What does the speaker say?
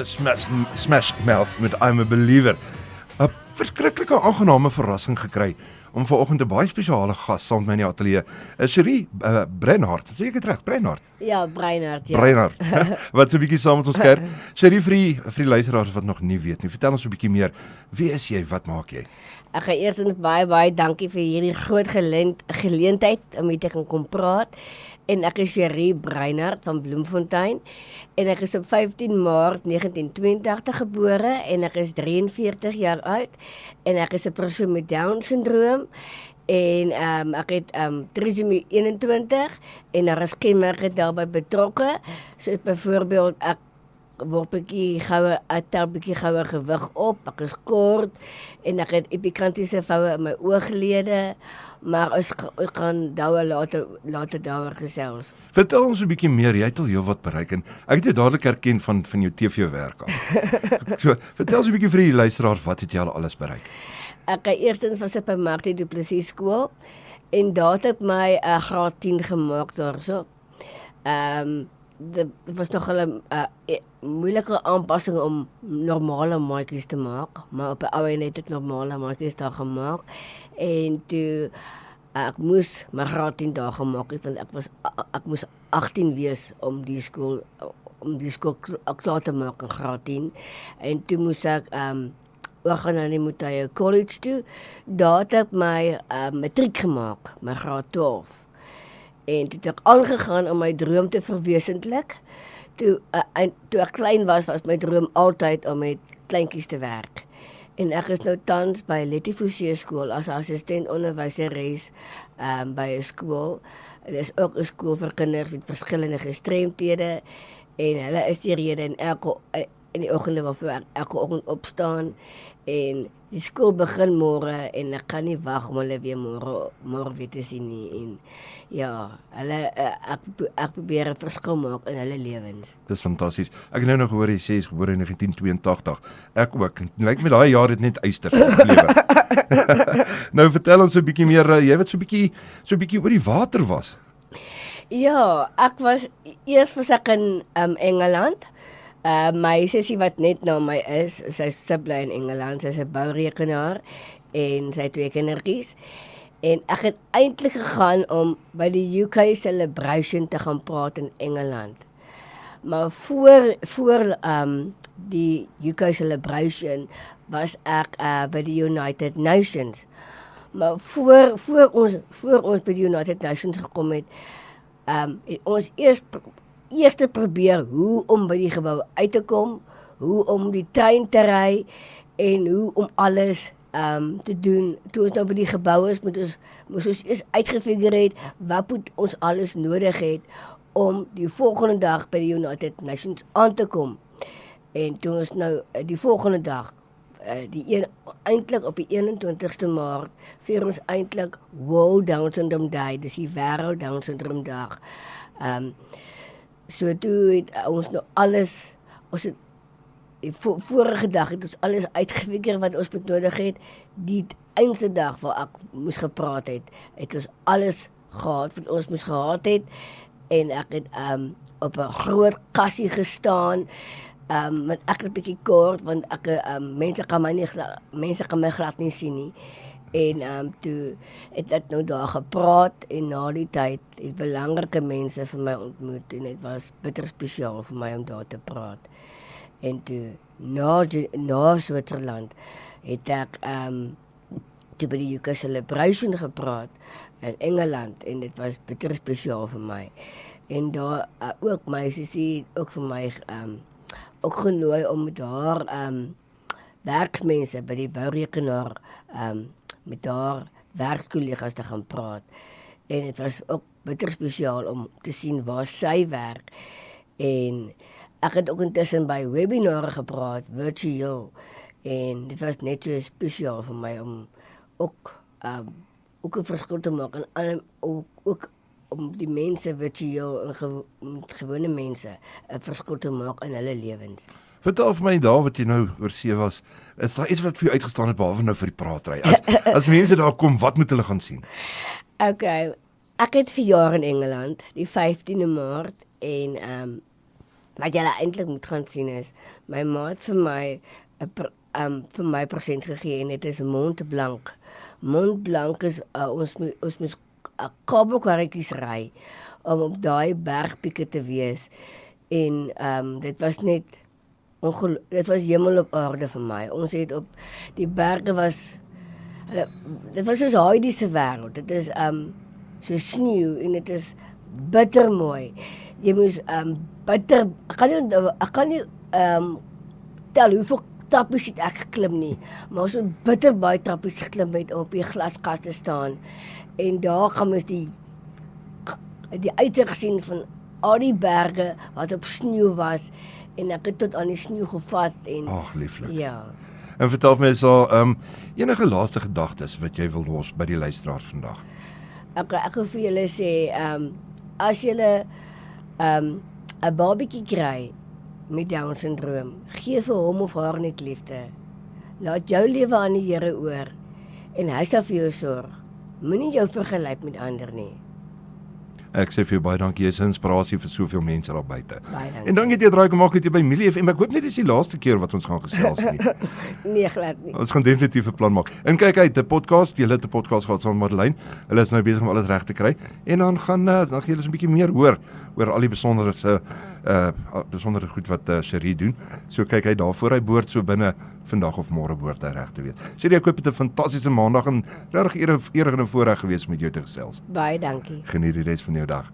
Smash Mouth met I'm a Believer. 'n Verskriklike aangename verrassing gekry om vanoggend 'n baie spesiale gas saam met my in die ateljee. Cherie Breinhart, sê ek dit reg? Breinhart. Ja, Breinhart, ja. Breinhart. Wat so 'n bietjie saam met ons kuier. Cherie, vir die luisteraars wat nog nie weet nie, vertel ons 'n bietjie meer. Wie is jy? Wat maak jy? Ek gaan eerstens baie dankie vir hierdie groot geleentheid om hier te kan kom praat. En ek is Cherie Breinhart van Bloemfontein en ek is op 15 Maart 1982 gebore en ek is 43 jaar oud en ek is 'n persoon met Down syndroom en ek het trisomie 21 en daar is kenmerke daarbey betrokke, soos byvoorbeeld ek word tel bietjie gouer gewig op, ek is kort en ek het epikantiese voue in my ooglede, maar ons gaan later daaroor gesels. Vertel ons 'n bietjie meer, jy het al heelwat bereik en ek het jou dadelik herken van jou TV-werk af. So, vertel ons 'n bietjie vir die luisteraars, wat het jy al alles bereik? Ek eerstens was ek by Martie Du Plessis skool en daar het ek my graad 10 gemaak daarso. Dit was nog 'n moeilike aanpassing om normale maatjies te maak, maar op 'n ou en het ek normale maatjies daar gemaak. En toe ek moes my graad 10 daar gemaak het, want ek moes 18 wees om die skool klaar te maak in graad 10. En toe moes ek oorgaan na die Motuie College toe. Daar het ek my matriek gemaak, my graad 12. En toe het ek aangegaan om my droom te verwesenlik. Toe ek klein was my droom altyd om met kleintjies te werk. En ek is nou tans by Letty Forsie skool as assistent onderwyseres by 'n skool. Dit is ook 'n skool vir kinders met verskillende gestremthede en hulle is die rede in die oggende waarvoor ek elke oggend opstaan en die skool begin môre en ek kan nie wag om hulle weer môre weer te sien nie. En ja, ek probeer 'n verskil maak in hulle lewens. Dis fantasties. Ek het nou nog gehoor jy sê jy is gebore in 1982. Ek ook. Lyk my daai jaar het net eisters opgelewe. Nou vertel ons 'n bietjie meer, jy wat so 'n bietjie oor die water was. Ja, eers was ek in Engeland. My sussie wat net na my is, sy bly in Engeland, sy is 'n bourekenaar en sy het 2 kindertjies. En ek het eintlik gegaan om by die UK Celebration te gaan praat in Engeland. Maar voor die UK Celebration was ek by die United Nations. Maar voor ons by die United Nations gekom het, het ons eers probeer hoe om by die gebou uit te kom, hoe om die trein te ry en hoe om alles te doen. Toe ons nou by die gebou is, moes ons eers uitgefigure het wat ons alles nodig het om die volgende dag by die United Nations aan te kom. En toe ons nou die volgende dag, eintlik op die 21ste Maart, vier ons eintlik World Down Syndrome Day, dis die Wêreld Down Syndrome Dag. So toe het ons nou alles, die vorige dag het ons alles uitgefigure wat ons nodig het. Die eindste dag waar ek moes gepraat het ons alles gehad wat ons moes gehad het. En ek het op 'n groot kassie gestaan. Want ek is bietjie kort, want mense kan my glad nie sien nie. En toe het ek nou daar gepraat en na die tyd het belangrike mense vir my ontmoet en dit was bitter spesiaal vir my om daar te praat. En toe na Switserland het ek toe by die UK Celebration gepraat in Engeland en dit was bitter spesiaal vir my. En daar ook my sussie ook vir my ook genooi om met haar werksmense by die bourekenaar met haar werkskollegas te gaan praat. En dit was ook bitter spesiaal om te sien waar sy werk. En ek het ook intussen by webinare gepraat, virtueel. En dit was net so spesiaal vir my om ook 'n verskil te maak en ook om die mense virtueel en gewone mense 'n verskil te maak in hulle lewens. Vertel vir my daar wat jy nou oor see was, is daar iets wat vir jou uitgestaan het behalwe nou vir die praatry? As mense daar kom, wat moet hulle gaan sien? Okay, ek het verjaar in Engeland, die 15de Maart en Wat jy eintlik moet gaan sien is, my ma het vir my 'n vir my persent gegee en dit is Mont Blanc. Mont Blanc is ons moet kabelkarretjies ry om op daai bergpieke te wees. En dit was net dit was hemel op aarde vir my. Ons het op die berge dit was soos Heidi se wêreld. Dit is so sneeu en dit is bitter mooi. Jy moes bitter ek kan nie tel hoeveel trappies het ek geklim nie, maar so bitter baie trappies geklim het om op die glaskas te staan. En daar gaan mens die uitsig sien van al die berge wat op sneeu was en ek het tot aan die sneeu gevat en Ag, lieflik. ja. En vertel vir my so, enige laaste gedagtes wat jy wil los by die luisteraars vandag? Ek wil vir julle sê, as julle 'n babatjie kry met Down syndroom, gee vir hom of haar net liefde. Laat jou lewe aan die Here oor en hy sal vir jou sorg. Moenie jou vergelyk met ander nie. Ek sê vir jou baie dankie, jy is 'n inspirasie vir soveel mense daar buite. Baie dankie. En dankie dat jy draai gemaak het hier by Milie FM. Ek hoop net dis die laaste keer wat ons gaan gesels nie. Nee, glad nie. Ons gaan definitief 'n plan maak. En kyk uit, 'n podcast, jy het 'n podcast gehad saam met Madeleine. Hulle is nou besig om alles reg te kry. En dan gaan julle 'n bietjie meer hoor oor al die besondere goed wat Cherie doen. So kyk hy daarvoor, hy behoort so binne vandag of môre behoort hy reg te weet. Cherie, ek hoop dit 'n fantastiese maandag en regtig eer en 'n voorreg gewees om met jou te gesels. Baie dankie. Geniet die res van jou dag.